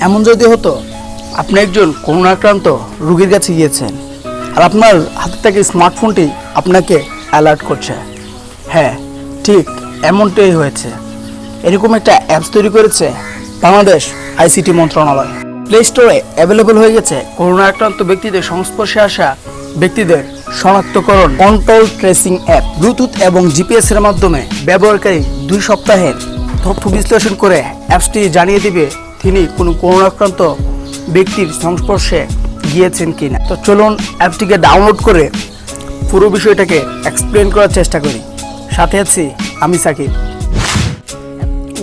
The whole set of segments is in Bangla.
এমন যদি হতো আপনি একজন করোনা আক্রান্ত রোগীর কাছে গিয়েছেন আর আপনার হাতে থেকে স্মার্টফোনটি আপনাকে অ্যালার্ট করছে। হ্যাঁ, ঠিক এমনটাই হয়েছে। এরকম একটা অ্যাপস তৈরি করেছে বাংলাদেশ আইসিটি মন্ত্রণালয়। প্লে স্টোরে অ্যাভেলেবল হয়ে গেছে করোনা আক্রান্ত ব্যক্তিদের সংস্পর্শে আসা ব্যক্তিদের শনাক্তকরণ কন্ট্রোল ট্রেসিং অ্যাপ। ব্লুটুথ এবং জিপিএস এর মাধ্যমে ব্যবহারকারী 2 সপ্তাহের তথ্য বিশ্লেষণ করে অ্যাপসটি জানিয়ে দিবে তিনি কোনো করোনা আক্রান্ত ব্যক্তির সংস্পর্শে গিয়েছেন কিনা। তো চলুন অ্যাপটিকে ডাউনলোড করে পুরো বিষয়টাকে এক্সপ্লেন করার চেষ্টা করি। সাথে আছি আমি সাকিব।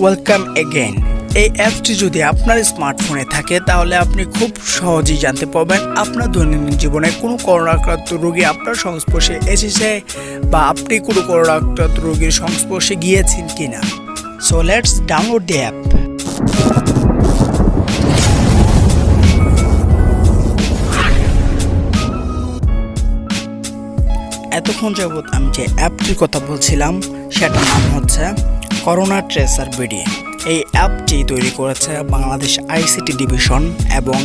Welcome again. এই অ্যাপটি যদি আপনার স্মার্টফোনে থাকে তাহলে আপনি খুব সহজেই জানতে পারবেন আপনার দৈনন্দিন জীবনে কোনো করোনা আক্রান্ত রোগী আপনার সংস্পর্শে এসেছে বা আপনি কোনো করোনা আক্রান্ত রোগীর সংস্পর্শে গিয়েছেন কিনা। So let's download the app. এতক্ষণ যাবৎ আমি যে অ্যাপটির কথা বলছিলাম সেটার নাম হচ্ছে করোনা ট্রেসার বিডি। এই অ্যাপটি তৈরি করেছে বাংলাদেশ আইসিটি ডিভিশন এবং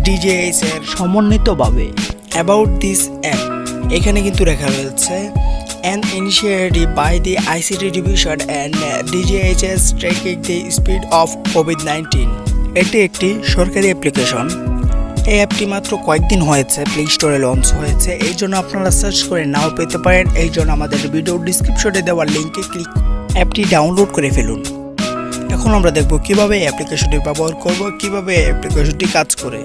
ডিজিএইচ এর সমন্বিতভাবে। অ্যাবাউট দিস অ্যাপ এখানে কিন্তু লেখা রয়েছে an initiative by the ICT division and DGHS tracking the speed of COVID-19। এটি একটি সরকারি অ্যাপ্লিকেশন। এই অ্যাপটি মাত্র কয়েকদিন হয়েছে প্লে স্টোরে লঞ্চ হয়েছে, এই জন্য আপনারা সার্চ করে নাও পেতে পারেন। এই জন্য আমাদের ভিডিও ডিসক্রিপশনে দেওয়া লিঙ্কে ক্লিক অ্যাপটি ডাউনলোড করে ফেলুন। এখন আমরা দেখব কিভাবে এই অ্যাপ্লিকেশনটি ব্যবহার করব, কিভাবে এই অ্যাপ্লিকেশনটি কাজ করে।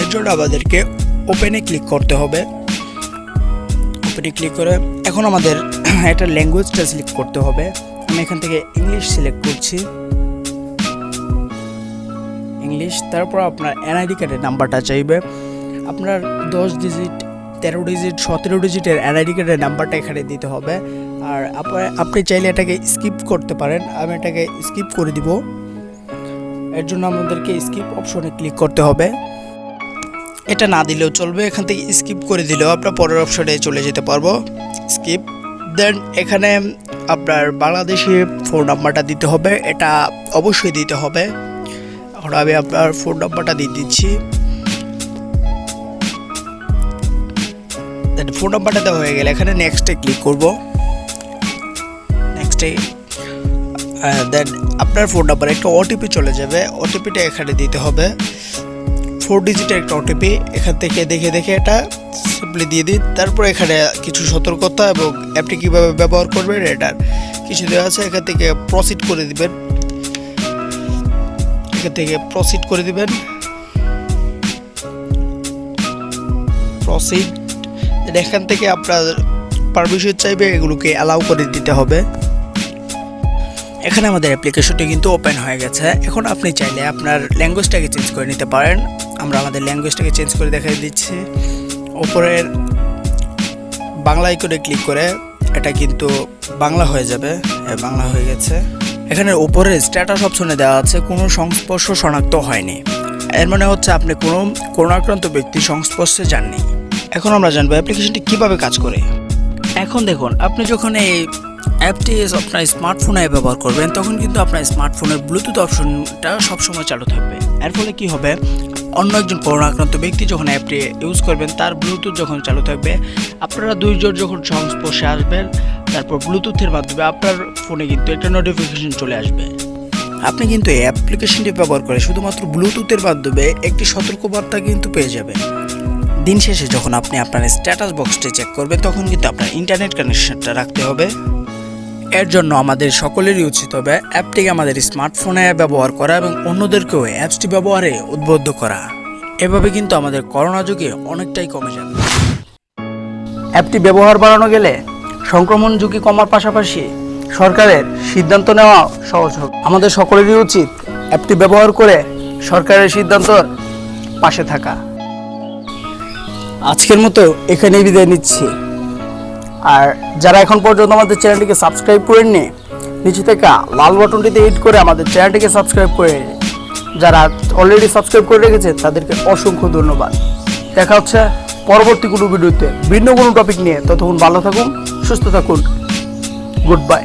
এর জন্য আমাদেরকে ওপেনে ক্লিক করতে হবে। ওপেনে ক্লিক করে এখন আমাদের একটা ল্যাঙ্গুয়েজটা সিলেক্ট করতে হবে। আমি এখান থেকে ইংলিশ সিলেক্ট করছি, ইংলিশ। তারপর আপনার এনআইডি কার্ডের নাম্বারটা চাইবে। আপনার 10 ডিজিট, 13 ডিজিট, 17 ডিজিটের এনআইডি কার্ডের নাম্বারটা এখানে দিতে হবে। আর আপনি চাইলে এটাকে স্কিপ করতে পারেন। আমি এটাকে স্কিপ করে দিব। এর জন্য আমাদেরকে স্কিপ অপশনে ক্লিক করতে হবে। এটা না দিলেও চলবে, এখান থেকে স্কিপ করে দিলেও আপনার পরের অপশনে চলে যেতে পারবো। স্কিপ। দেন এখানে আপনার বাংলাদেশি ফোন নাম্বারটা দিতে হবে, এটা অবশ্যই দিতে হবে। এখন আমি আপনার ফোন নাম্বারটা দিয়ে দিচ্ছি। ফোন নাম্বারটা দেওয়া হয়ে গেলে এখানে নেক্সটে ক্লিক করব। নেক্সটে দেন আপনার ফোন নাম্বারে একটা ওটিপি চলে যাবে, ওটিপিটা এখানে দিতে হবে। 4 ডিজিটের একটা ওটিপি। এখান থেকে দেখে এটা সিম্পলি দিয়ে দিন। তারপর এখানে কিছু সতর্কতা এবং অ্যাপটি কীভাবে ব্যবহার করবেন এটার কিছু দেওয়া আছে। এখান থেকে প্রসিড করে দিবেন, এখান থেকে প্রসিড করে দিবেন, প্রসিড। এখান থেকে আপনার পারমিশন চাইবে, এগুলোকে অ্যালাউ করে দিতে হবে। এখানে আমাদের অ্যাপ্লিকেশনটি কিন্তু ওপেন হয়ে গেছে। এখন আপনি চাইলে আপনার ল্যাঙ্গুয়েজটাকে চেঞ্জ করে নিতে পারেন। আমরা আমাদের ল্যাঙ্গুয়েজটাকে চেঞ্জ করে দেখাই দিচ্ছি। উপরের বাংলা আইকনে ক্লিক করে এটা কিন্তু বাংলা হয়ে যাবে। বাংলা হয়ে গেছে। এখানে উপরে স্ট্যাটাস অপশনে দেওয়া আছে কোনো সংস্পর্শ শনাক্ত হয়নি। এর মানে হচ্ছে আপনি কোনো করোনা আক্রান্ত ব্যক্তির সংস্পর্শে যাননি। এখন আমরা জানবো অ্যাপ্লিকেশনটি কিভাবে কাজ করে। এখন দেখুন, আপনি যখন এই অ্যাপটি আপনার স্মার্টফোনে ব্যবহার করবেন তখন কিন্তু আপনার স্মার্টফোনের ব্লুটুথ অপশনটা সবসময় চালু থাকবে। এর ফলে কি হবে, অন্য একজন করোনা আক্রান্ত ব্যক্তি যখন অ্যাপটি ইউজ করবেন তার ব্লুটুথ যখন চালু থাকবে, আপনারা দুইজন যখন সংস্পর্শে আসবেন তারপর ব্লুটুথের মাধ্যমে আপনার ফোনে কিন্তু একটা নোটিফিকেশন চলে আসবে। আপনি কিন্তু এই অ্যাপ্লিকেশনটি ব্যবহার করে শুধুমাত্র ব্লুটুথের মাধ্যমে একটি সতর্কবার্তা কিন্তু পেয়ে যাবেন। দিন শেষে যখন আপনি আপনার স্ট্যাটাস বক্সটি চেক করবেন তখন কিন্তু আপনার ইন্টারনেট কানেকশনটা রাখতে হবে। এর জন্য আমাদের সকলেরই উচিত হবে অ্যাপটিকে আমাদের স্মার্টফোনে ব্যবহার করা এবং অন্যদেরকেও অ্যাপসটি ব্যবহারে উদ্বুদ্ধ করা। এভাবে কিন্তু আমাদের করোনা ঝুঁকি অনেকটাই কমে যাবে। অ্যাপটি ব্যবহার বাড়ানো গেলে সংক্রমণ ঝুঁকি কমার পাশাপাশি সরকারের সিদ্ধান্ত নেওয়া সহজ হবে। আমাদের সকলেরই উচিত অ্যাপটি ব্যবহার করে সরকারের সিদ্ধান্তর পাশে থাকা। আজকের মতো এখানেই বিদায় নিচ্ছি। আর যারা এখন পর্যন্ত আমাদের চ্যানেলটিকে সাবস্ক্রাইব করেননি, নিচে থেকে লাল বাটনটিতে হিট করে আমাদের চ্যানেলটিকে সাবস্ক্রাইব করে নিন। যারা অলরেডি সাবস্ক্রাইব করে রেখেছেন তাদেরকে অসংখ্য ধন্যবাদ। দেখা হচ্ছে পরবর্তী কোনো ভিডিওতে ভিন্ন কোনো টপিক নিয়ে। ততক্ষণ ভালো থাকুন, সুস্থ থাকুন। Good bye.